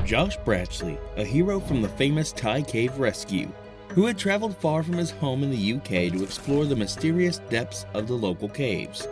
Josh Bratchley, a hero from the famous Thai cave rescue, who had traveled far from his home in the UK to explore the mysterious depths of the local caves.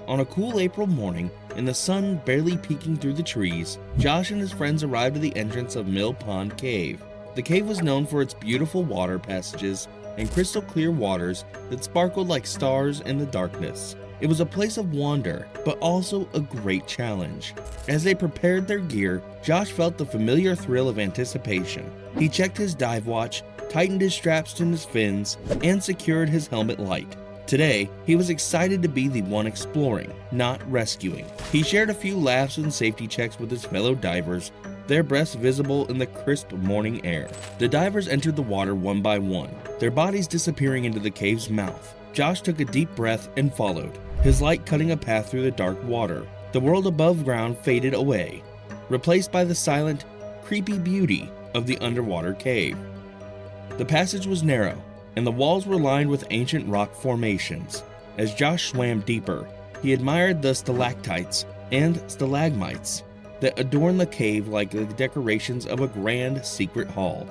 On a cool April morning, in the sun barely peeking through the trees, Josh and his friends arrived at the entrance of 𝗔𝗕𝗢𝗨𝗧 Cave. The cave was known for its beautiful water passages and crystal clear waters that sparkled like stars in the darkness. It was a place of wonder, but also a great challenge. As they prepared their gear, Josh felt the familiar thrill of anticipation. He checked his dive watch, tightened his straps to his fins, and secured his helmet light. Today, he was excited to be the one exploring, not rescuing. He shared a few laughs and safety checks with his fellow divers, their breaths visible in the crisp morning air. The divers entered the water one by one, their bodies disappearing into the cave's mouth. Josh took a deep breath and followed, his light cutting a path through the dark water. The world above ground faded away, replaced by the silent, creepy beauty of the underwater cave. The passage was narrow, and the walls were lined with ancient rock formations. As Josh swam deeper, he admired the stalactites and stalagmites that adorned the cave like the decorations of a grand secret hall.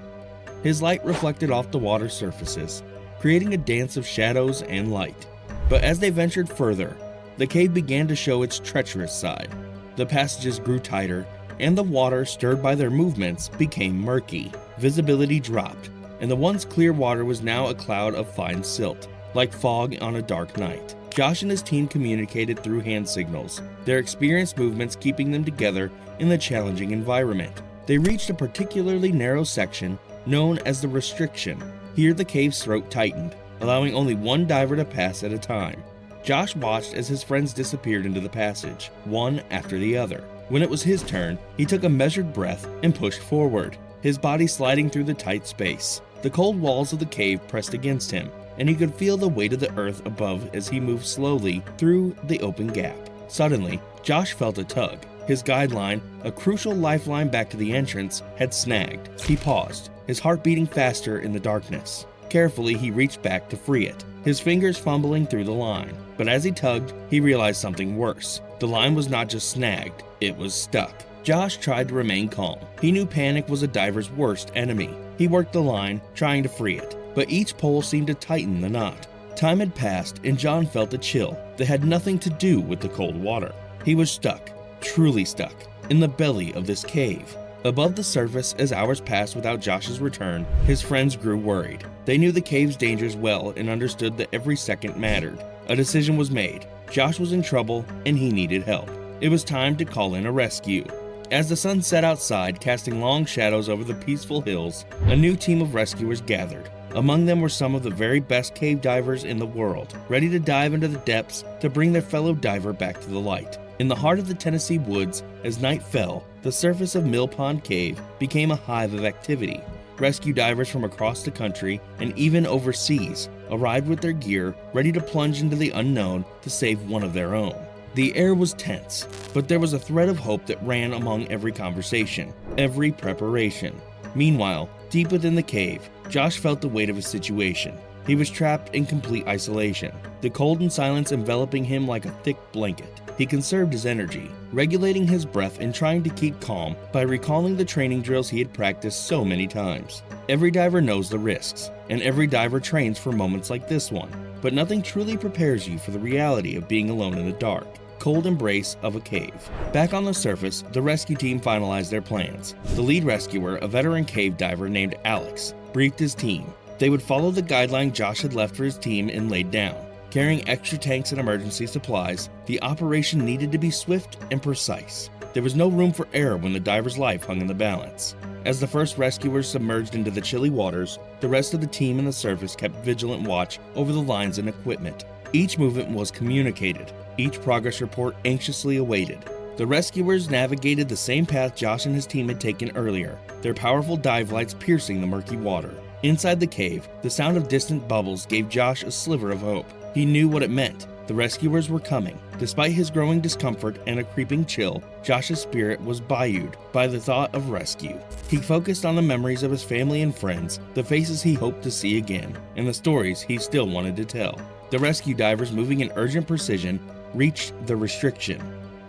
His light reflected off the water surfaces, creating a dance of shadows and light. But as they ventured further, the cave began to show its treacherous side. The passages grew tighter, and the water, stirred by their movements, became murky. Visibility dropped, and the once clear water was now a cloud of fine silt, like fog on a dark night. Josh and his team communicated through hand signals, their experienced movements keeping them together in the challenging environment. They reached a particularly narrow section known as the restriction. Here the cave's throat tightened, allowing only one diver to pass at a time. Josh watched as his friends disappeared into the passage, one after the other. When it was his turn, he took a measured breath and pushed forward, his body sliding through the tight space. The cold walls of the cave pressed against him, and he could feel the weight of the earth above as he moved slowly through the open gap. Suddenly, Josh felt a tug. His guideline, a crucial lifeline back to the entrance, had snagged. He paused, his heart beating faster in the darkness. Carefully, he reached back to free it, his fingers fumbling through the line. But as he tugged, he realized something worse. The line was not just snagged, it was stuck. Josh tried to remain calm. He knew panic was a diver's worst enemy. He worked the line, trying to free it, but each pull seemed to tighten the knot. Time had passed, and John felt a chill that had nothing to do with the cold water. He was stuck, truly stuck, in the belly of this cave. Above the surface, as hours passed without Josh's return, his friends grew worried. They knew the cave's dangers well and understood that every second mattered. A decision was made. Josh was in trouble, and he needed help. It was time to call in a rescue. As the sun set outside, casting long shadows over the peaceful hills, a new team of rescuers gathered. Among them were some of the very best cave divers in the world, ready to dive into the depths to bring their fellow diver back to the light. In the heart of the Tennessee woods, as night fell, the surface of 𝗔𝗕𝗢𝗨𝗧 Cave became a hive of activity. Rescue divers from across the country and even overseas arrived with their gear, ready to plunge into the unknown to save one of their own. The air was tense, but there was a thread of hope that ran among every conversation, every preparation. Meanwhile, deep within the cave, Josh felt the weight of his situation. He was trapped in complete isolation, the cold and silence enveloping him like a thick blanket. He conserved his energy, regulating his breath and trying to keep calm by recalling the training drills he had practiced so many times. Every diver knows the risks, and every diver trains for moments like this one, but nothing truly prepares you for the reality of being alone in the dark, cold embrace of a cave. Back on the surface, the rescue team finalized their plans. The lead rescuer, a veteran cave diver named Alex, briefed his team. They would follow the guideline Josh had left for his team and laid down. Carrying extra tanks and emergency supplies, the operation needed to be swift and precise. There was no room for error when the diver's life hung in the balance. As the first rescuers submerged into the chilly waters, the rest of the team and the surface kept vigilant watch over the lines and equipment. Each movement was communicated, each progress report anxiously awaited. The rescuers navigated the same path Josh and his team had taken earlier, their powerful dive lights piercing the murky water. Inside the cave, the sound of distant bubbles gave Josh a sliver of hope. He knew what it meant. The rescuers were coming. Despite his growing discomfort and a creeping chill, Josh's spirit was buoyed by the thought of rescue. He focused on the memories of his family and friends, the faces he hoped to see again, and the stories he still wanted to tell. The rescue divers, moving in urgent precision, reached the restriction.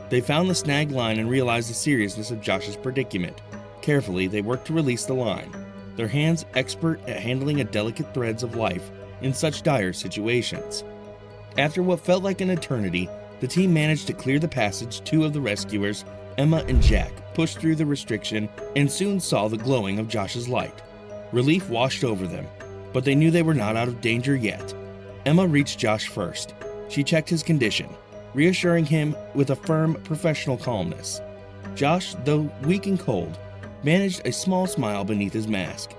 They found the snagged line and realized the seriousness of Josh's predicament. Carefully, they worked to release the line, their hands expert at handling delicate threads of life in such dire situations. After what felt like an eternity, the team managed to clear the passage. Two of the rescuers, Emma and Jack, pushed through the restriction and soon saw the glowing of Josh's light. Relief washed over them, but they knew they were not out of danger yet. Emma reached Josh first. She checked his condition, reassuring him with a firm, professional calmness. Josh, though weak and cold, managed a small smile beneath his mask.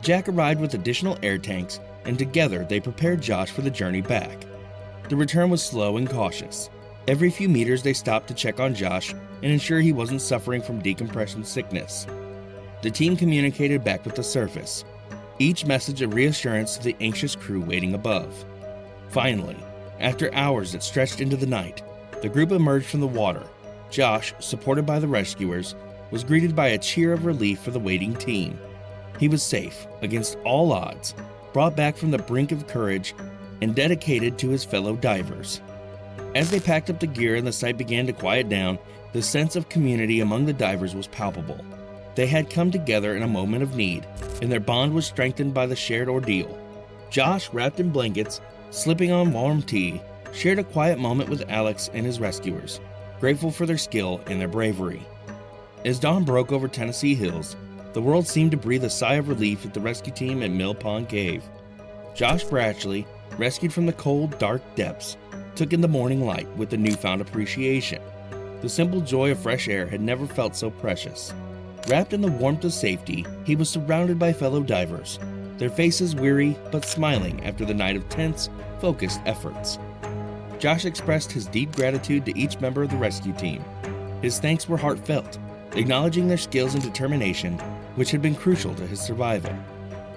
Jack arrived with additional air tanks, and together they prepared Josh for the journey back. The return was slow and cautious. Every few meters they stopped to check on Josh and ensure he wasn't suffering from decompression sickness. The team communicated back with the surface, each message a reassurance to the anxious crew waiting above. Finally, after hours that stretched into the night, the group emerged from the water. Josh, supported by the rescuers, was greeted by a cheer of relief for the waiting team. He was safe, against all odds, brought back from the brink of courage, and dedicated to his fellow divers. As they packed up the gear and the site began to quiet down, the sense of community among the divers was palpable. They had come together in a moment of need, and their bond was strengthened by the shared ordeal. Josh, wrapped in blankets, slipping on warm tea, shared a quiet moment with Alex and his rescuers, grateful for their skill and their bravery. As dawn broke over Tennessee hills, the world seemed to breathe a sigh of relief at the rescue team at Mill Pond Cave. Josh Bratchley, rescued from the cold, dark depths, took in the morning light with a newfound appreciation. The simple joy of fresh air had never felt so precious. Wrapped in the warmth of safety, he was surrounded by fellow divers, their faces weary but smiling after the night of tense, focused efforts. Josh expressed his deep gratitude to each member of the rescue team. His thanks were heartfelt, acknowledging their skills and determination, which had been crucial to his survival.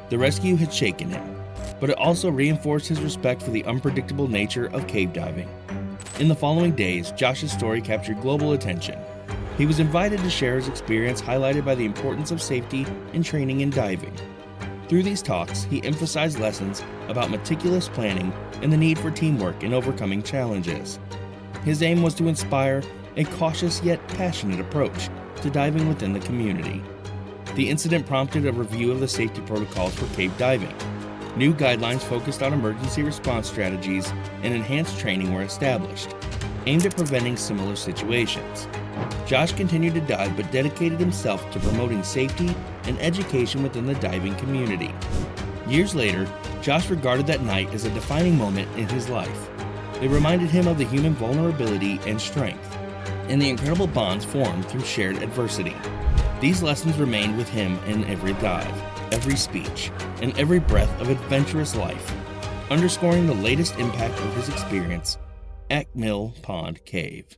The rescue had shaken him, but it also reinforced his respect for the unpredictable nature of cave diving. In the following days, Josh's story captured global attention. He was invited to share his experience, highlighted by the importance of safety and training in diving. Through these talks, he emphasized lessons about meticulous planning and the need for teamwork in overcoming challenges. His aim was to inspire a cautious yet passionate approach to diving within the community. The incident prompted a review of the safety protocols for cave diving. New guidelines focused on emergency response strategies and enhanced training were established, aimed at preventing similar situations. Josh continued to dive but dedicated himself to promoting safety and education within the diving community. Years later, Josh regarded that night as a defining moment in his life. It reminded him of the human vulnerability and strength, and the incredible bonds formed through shared adversity. These lessons remained with him in every dive, every speech, and every breath of adventurous life, underscoring the latest impact of his experience at Mill Pond Cave.